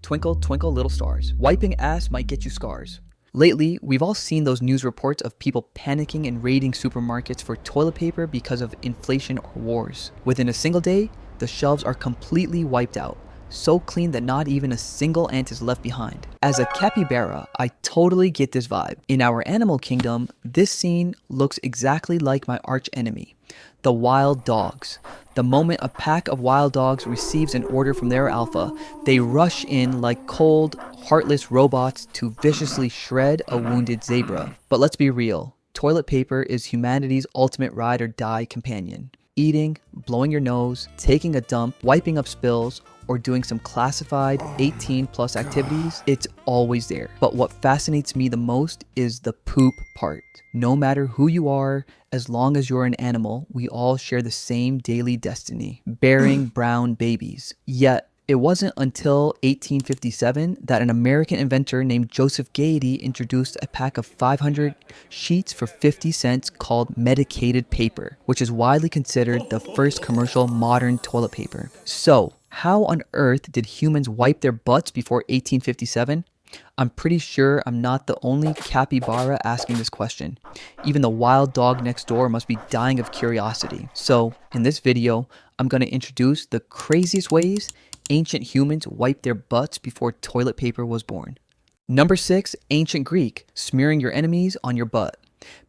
Twinkle, twinkle, little stars. Wiping ass might get you scars. Lately, we've all seen those news reports of people panicking and raiding supermarkets for toilet paper because of inflation or wars. Within a single day, the shelves are completely wiped out, so clean that not even a single ant is left behind. As a capybara, I totally get this vibe. In our animal kingdom, this scene looks exactly like my arch enemy, the wild dogs. The moment a pack of wild dogs receives an order from their alpha, they rush in like cold, heartless robots to viciously shred a wounded zebra. But let's be real, toilet paper is humanity's ultimate ride or die companion. Eating, blowing your nose, taking a dump, wiping up spills, or doing some classified 18 plus activities, it's always there. But what fascinates me the most is the poop part. No matter who you are, as long as you're an animal, we all share the same daily destiny, bearing brown babies. Yet, it wasn't until 1857 that an American inventor named Joseph Gaiety introduced a pack of 500 sheets for 50 cents called medicated paper, which is widely considered the first commercial modern toilet paper. So, how on earth did humans wipe their butts before 1857? I'm pretty sure I'm not the only capybara asking this question. Even the wild dog next door must be dying of curiosity. So, in this video, I'm going to introduce the craziest ways ancient humans wiped their butts before toilet paper was born. Number 6, Ancient Greek, smearing your enemies on your butt.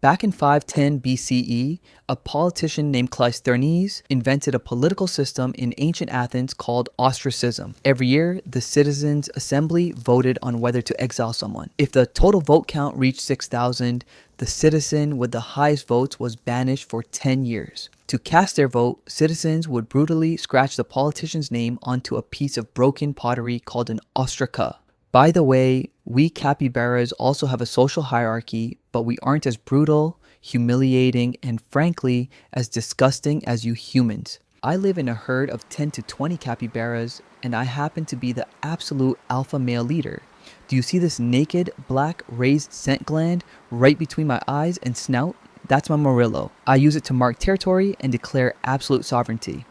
Back in 510 BCE, a politician named Cleisthenes invented a political system in ancient Athens called ostracism. Every year, the citizens' assembly voted on whether to exile someone. If the total vote count reached 6,000, the citizen with the highest votes was banished for 10 years. To cast their vote, citizens would brutally scratch the politician's name onto a piece of broken pottery called an ostraca. By the way, we capybaras also have a social hierarchy, but we aren't as brutal, humiliating, and frankly, as disgusting as you humans. I live in a herd of 10 to 20 capybaras, and I happen to be the absolute alpha male leader. Do you see this naked, black, raised scent gland right between my eyes and snout? That's my Murillo. I use it to mark territory and declare absolute sovereignty.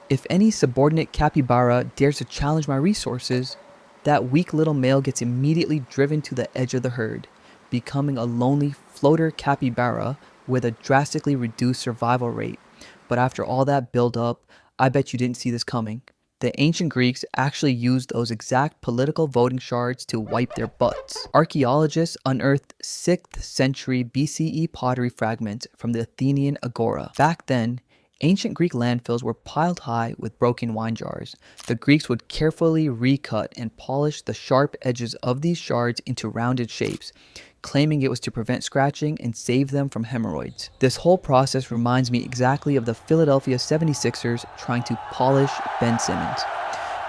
If any subordinate capybara dares to challenge my resources, that weak little male gets immediately driven to the edge of the herd, becoming a lonely floater capybara with a drastically reduced survival rate. But after all that build-up, I bet you didn't see this coming. The ancient Greeks actually used those exact political voting shards to wipe their butts. Archaeologists unearthed 6th century BCE pottery fragments from the Athenian agora. Back then, ancient Greek landfills were piled high with broken wine jars. The Greeks would carefully recut and polish the sharp edges of these shards into rounded shapes, claiming it was to prevent scratching and save them from hemorrhoids. This whole process reminds me exactly of the Philadelphia 76ers trying to polish Ben Simmons.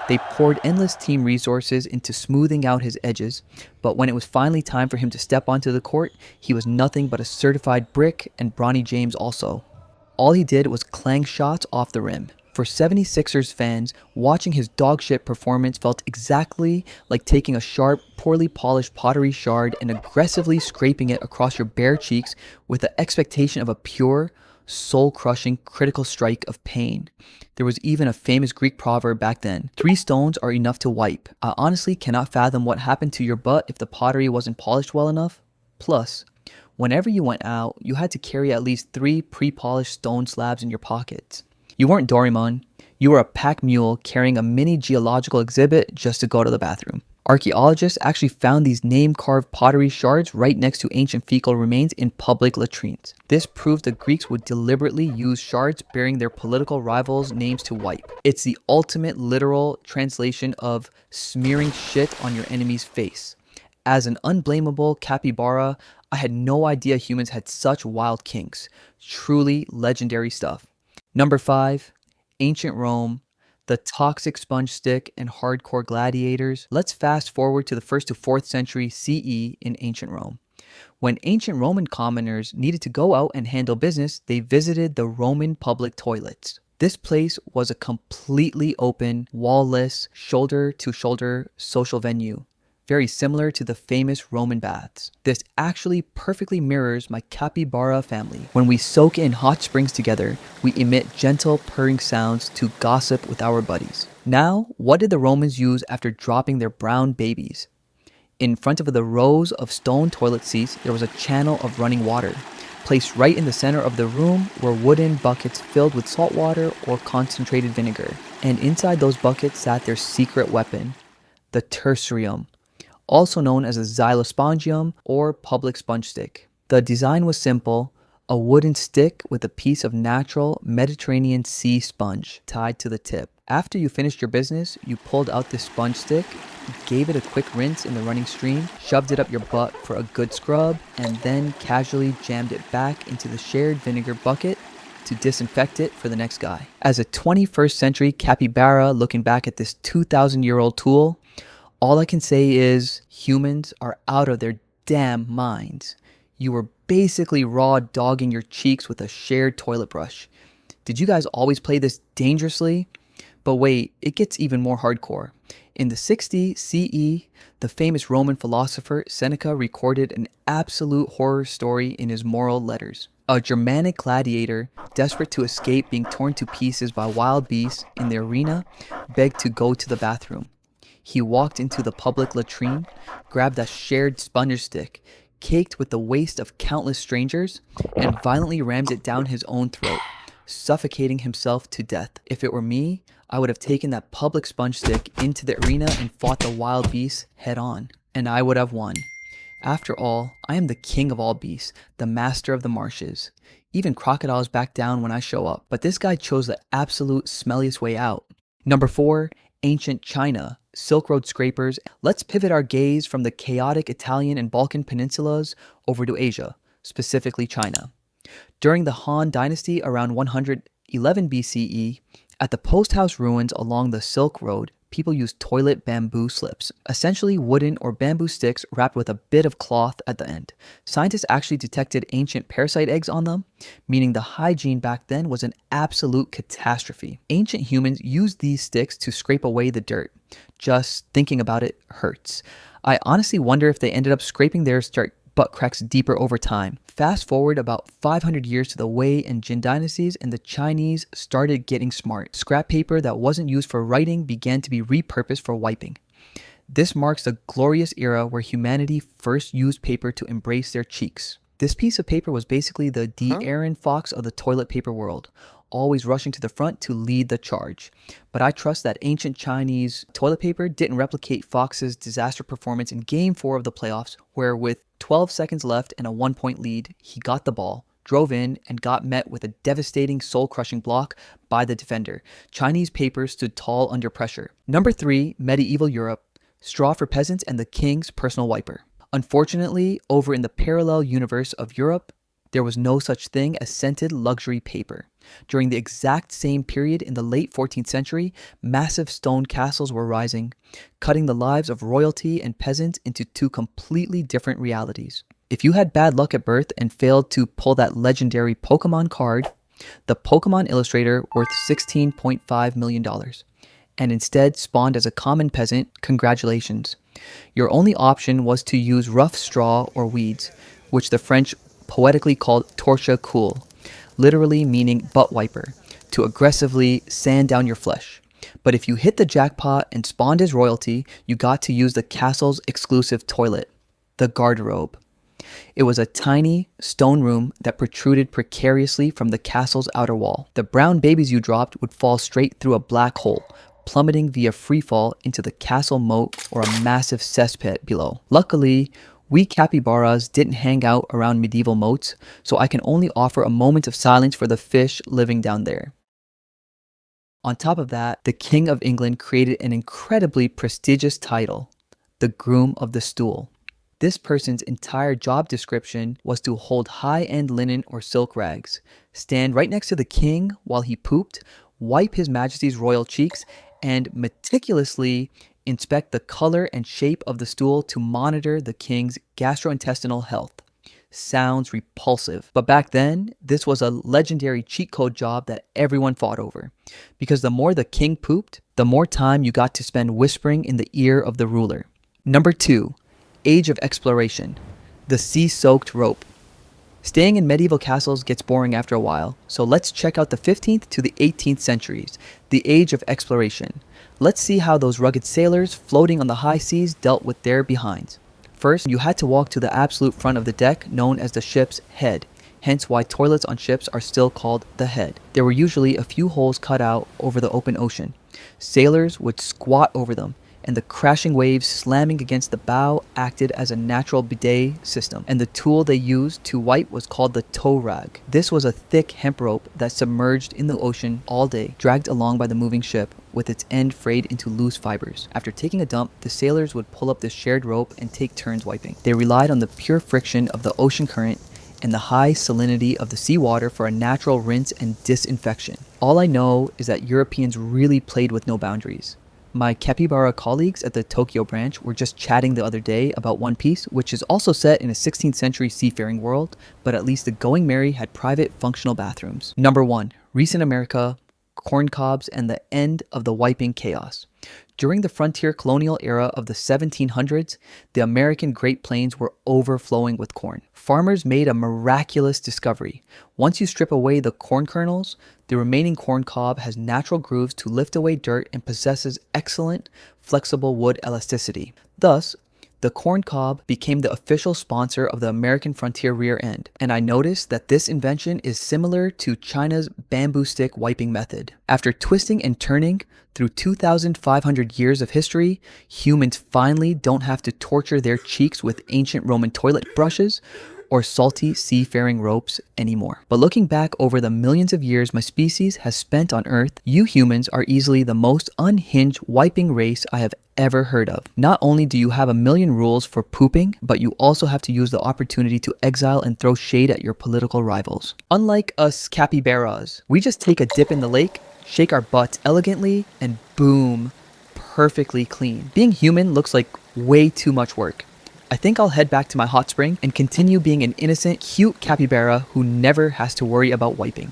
They poured endless team resources into smoothing out his edges, but when it was finally time for him to step onto the court, he was nothing but a certified brick, and Bronny James also. All he did was clang shots off the rim. For 76ers fans, watching his dogshit performance felt exactly like taking a sharp, poorly polished pottery shard and aggressively scraping it across your bare cheeks with the expectation of a pure, soul-crushing, critical strike of pain. There was even a famous Greek proverb back then: 3 stones are enough to wipe. I honestly cannot fathom what happened to your butt if the pottery wasn't polished well enough. Plus, whenever you went out, you had to carry at least 3 pre-polished stone slabs in your pockets. You weren't Doraemon. You were a pack mule carrying a mini geological exhibit just to go to the bathroom. Archaeologists actually found these name-carved pottery shards right next to ancient fecal remains in public latrines. This proves the Greeks would deliberately use shards bearing their political rivals' names to wipe. It's the ultimate literal translation of smearing shit on your enemy's face. As an unblameable capybara, I had no idea humans had such wild kinks. Truly legendary stuff. Number 5, Ancient Rome, the toxic sponge stick and hardcore gladiators. Let's fast forward to the 1st to 4th century CE in ancient Rome. When ancient Roman commoners needed to go out and handle business, they visited the Roman public toilets. This place was a completely open, wall-less, shoulder-to-shoulder social venue. very similar to the famous Roman baths. This actually perfectly mirrors my capybara family. When we soak in hot springs together, we emit gentle purring sounds to gossip with our buddies. Now, what did the Romans use after dropping their brown babies? In front of the rows of stone toilet seats, there was a channel of running water. Placed right in the center of the room were wooden buckets filled with salt water or concentrated vinegar. And inside those buckets sat their secret weapon, the tertium, also known as a xylospongium or public sponge stick. The design was simple, a wooden stick with a piece of natural Mediterranean sea sponge tied to the tip. After you finished your business, you pulled out this sponge stick, gave it a quick rinse in the running stream, shoved it up your butt for a good scrub, and then casually jammed it back into the shared vinegar bucket to disinfect it for the next guy. As a 21st century capybara looking back at this 2,000-year-old tool, all I can say is humans are out of their damn minds. You were basically raw dogging your cheeks with a shared toilet brush. Did you guys always play this dangerously? But wait, it gets even more hardcore. In the 60 CE, the famous Roman philosopher Seneca recorded an absolute horror story in his moral letters. A Germanic gladiator, desperate to escape being torn to pieces by wild beasts in the arena, begged to go to the bathroom. He walked into the public latrine, grabbed a shared sponge stick, caked with the waste of countless strangers, and violently rammed it down his own throat, suffocating himself to death. If it were me, I would have taken that public sponge stick into the arena and fought the wild beasts head on, and I would have won. After all, I am the king of all beasts, the master of the marshes. Even crocodiles back down when I show up, but this guy chose the absolute smelliest way out. Number 4, ancient China, Silk Road scrapers. Let's pivot our gaze from the chaotic Italian and Balkan peninsulas over to Asia, specifically China. During the Han Dynasty around 111 BCE, at the post house ruins along the Silk Road, people used toilet bamboo slips, essentially wooden or bamboo sticks wrapped with a bit of cloth at the end. Scientists actually detected ancient parasite eggs on them, meaning the hygiene back then was an absolute catastrophe. Ancient humans used these sticks to scrape away the dirt. Just thinking about it hurts. I honestly wonder if they ended up scraping their butt cracks deeper over time. Fast forward about 500 years to the Wei and Jin dynasties, and the Chinese started getting smart. Scrap paper that wasn't used for writing began to be repurposed for wiping. This marks the glorious era where humanity first used paper to embrace their cheeks. This piece of paper was basically the De'Aaron Fox of the toilet paper world, always rushing to the front to lead the charge. But I trust that ancient Chinese toilet paper didn't replicate Fox's disaster performance in Game 4 of the playoffs, where with 12 seconds left and a 1-point lead, he got the ball, drove in, and got met with a devastating soul-crushing block by the defender. Chinese paper stood tall under pressure. Number 3, medieval Europe, straw for peasants and the king's personal wiper. Unfortunately, over in the parallel universe of Europe, there was no such thing as scented luxury paper. During the exact same period in the late 14th century, massive stone castles were rising, cutting the lives of royalty and peasants into two completely different realities. If you had bad luck at birth and failed to pull that legendary Pokemon card, the Pokemon illustrator worth $16.5 million, and instead spawned as a common peasant, congratulations. Your only option was to use rough straw or weeds, which the French poetically called torche cool, literally meaning butt wiper, to aggressively sand down your flesh. But if you hit the jackpot and spawned as royalty, you got to use the castle's exclusive toilet, the garderobe. It was a tiny stone room that protruded precariously from the castle's outer wall. The brown babies you dropped would fall straight through a black hole, plummeting via freefall into the castle moat or a massive cesspit below. Luckily, we capybaras didn't hang out around medieval moats, so I can only offer a moment of silence for the fish living down there. On top of that, the King of England created an incredibly prestigious title, the Groom of the Stool. This person's entire job description was to hold high-end linen or silk rags, stand right next to the king while he pooped, wipe His Majesty's royal cheeks, and meticulously inspect the color and shape of the stool to monitor the king's gastrointestinal health. Sounds repulsive. But back then, this was a legendary cheat code job that everyone fought over. Because the more the king pooped, the more time you got to spend whispering in the ear of the ruler. Number 2. Age of Exploration. The sea-soaked rope. Staying in medieval castles gets boring after a while, so let's check out the 15th to the 18th centuries, the Age of Exploration. Let's see how those rugged sailors floating on the high seas dealt with their behinds. First, you had to walk to the absolute front of the deck, known as the ship's head, hence why toilets on ships are still called the head. There were usually a few holes cut out over the open ocean. Sailors would squat over them, and the crashing waves slamming against the bow acted as a natural bidet system, and the tool they used to wipe was called the tow rag. This was a thick hemp rope that submerged in the ocean all day, dragged along by the moving ship, with its end frayed into loose fibers. After taking a dump, the sailors would pull up the shared rope and take turns wiping. They relied on the pure friction of the ocean current and the high salinity of the seawater for a natural rinse and disinfection. All I know is that Europeans really played with no boundaries. My capybara colleagues at the Tokyo branch were just chatting the other day about One Piece, which is also set in a 16th century seafaring world, but at least the Going Merry had private functional bathrooms. Number 1. Recent America, corn cobs, and the end of the wiping chaos. During the frontier colonial era of the 1700s, the American Great Plains were overflowing with corn. Farmers made a miraculous discovery. Once you strip away the corn kernels, the remaining corn cob has natural grooves to lift away dirt and possesses excellent, flexible wood elasticity. Thus, the corn cob became the official sponsor of the American frontier rear end, and I noticed that this invention is similar to China's bamboo stick wiping method. After twisting and turning through 2,500 years of history, humans finally don't have to torture their cheeks with ancient Roman toilet brushes or salty seafaring ropes anymore. But looking back over the millions of years my species has spent on Earth, you humans are easily the most unhinged wiping race I have ever heard of. Not only do you have a million rules for pooping, but you also have to use the opportunity to exile and throw shade at your political rivals. Unlike us capybaras, we just take a dip in the lake, shake our butts elegantly, and boom, perfectly clean. Being human looks like way too much work. I think I'll head back to my hot spring and continue being an innocent, cute capybara who never has to worry about wiping.